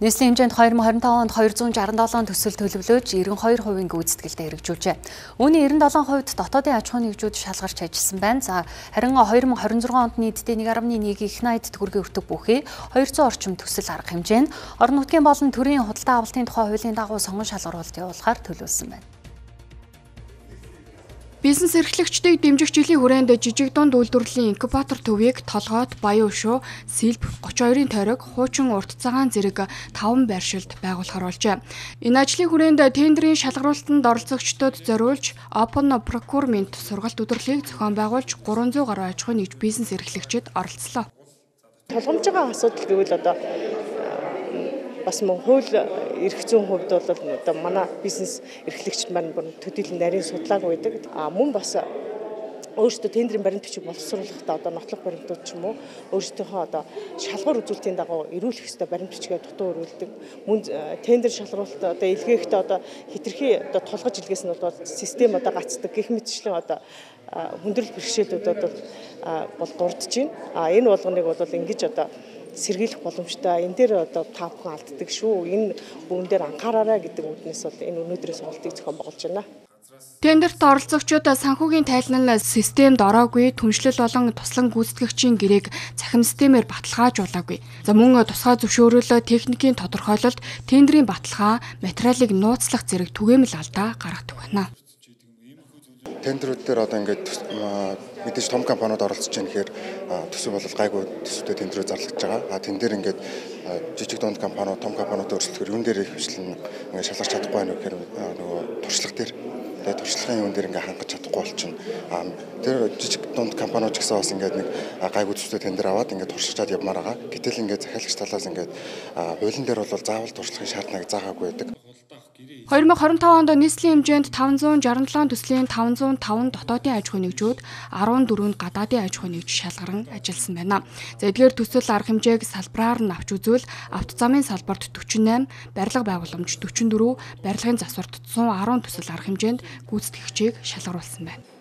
Нийслэлийн хэмжээнд 2025 онд 267 төсөл төлөвлөж 92% гүйцэтгэлтэй хэрэгжүүлжээ. Үүний 97% дотоодын аж ахуйн нэгжүүд шалгарч ажилласан байна. Харин 2026 онд нийтдээ 1.1 их найд төгрөгийн өртөг бүхий 200 орчим төсөл арга хэмжээнд орон нутгийн болон төрийн худалдаа авалтын тухай хуулийн дагуу сонгон шалгаруулалт явуулахаар төлөвлөсөн байна. Бизнес эрхлэгчдийг дэмжих жилийн хүрээнд жижиг дунд үйлдвэрлэлийн инкубатор төвийг толгойд, Баян Өшөө, Сэлб, 32-ын тойрог, Хуучин урт цагаан зэрэг 5 байршилд байгуулахар болжээ. Энэ ажлын хүрээнд тендерийн шалгаруулалтанд оролцогчдод зориулж Open Procurement сургалт өдрлийг зохион байгуулж 300 гаруй аж ахуйн нэгж бизнес эрхлэгчид оролцлоо. Тулгамж байгаа асуудал гэвэл одоо бас хууль эрх зүйн хувьд бол одоо манай бизнес эрхлэгчид маань төдийлөн нарийн судлаагүй байдаг. Мөн бас өөрсдөө тендерийн баримт бичиг боловсруулахдаа одоо нотлох баримтууд ч юм уу өөрсдийнхөө одоо шалгуур үзүүлэлтийн дагуу эрүүлэх ёстой баримт бичгээ дутуу өрүүлдэг. Мөн тендер шалгаруулалт одоо илгээхдээ одоо хэтэрхий одоо тулгаж илгээсэн нь бол систем одоо гацдаг гэх мэтчлэн одоо хүндрэл бэрхшээлүүд бол дурдж байна. Энэ болгоныг бол ингэж одоо сэргийлэх боломжтой. Энэ дээр одоо та бүхэн алддаг шүү. Энэ бүгэн дээр анхаараарай гэдэг үднээс бол энэ өнөөдрийн сургалтыг зохион байгуулж байна. Тендерт оролцогчид санхүүгийн тайлбар системд ороогүй, түншлэл болон туслан гүйцэтгэгчийн гэрээг цахим системээр баталгаажуулаагүй. Мөн тусгай зөвшөөрөл, техникийн тодорхойлолт, тендерийн баталгаа, материалыг нууцлах зэрэг түгээмэл алдаа гаргадаг байна. Тендерүүд дээр одоо ингээд мэдээж том компаниуд оролцож байгаа гэхээр төсөв бол гайгүй төсөвтэй тендерүүд зарлагдж байгаа. Тэн дээр ингээд жижиг дунд компаниуд, том компаниуд өөрчлөлтөөр юун дээр их хвшлэн ингээд шалгарч чадахгүй байна гэхээр нөгөө туршлага дээр туршлагын юун дээр ингээд хангаж чадахгүй болчихно. Тэр жижиг дунд компаниуд ч гэсэн бас ингээд нэг гайгүй төсөвтэй тендер аваад ингээд туршилчаад явмаар байгаа. Гэтэл ингээд захиалагч талаас ингээд хуулийн дээр бол заавал туршлагын шаардлагыг заагаагүй байдаг. 2025 онд нийслэлийн хэмжээнд 567 төслийн 505 дотоодын аж ахуйн нэгжүүд 14 гадаадын аж ахуйн нэгж шалгаран ажилласан байна. Эдгээр төсөл арга хэмжээг салбараар нь авч үзвэл авто замын салбарт 48, барилга байгууламж 44, барилгын засварт 110 төсөл арга хэмжээнд гүйцэтгэгчийг шалгаруулсан байна.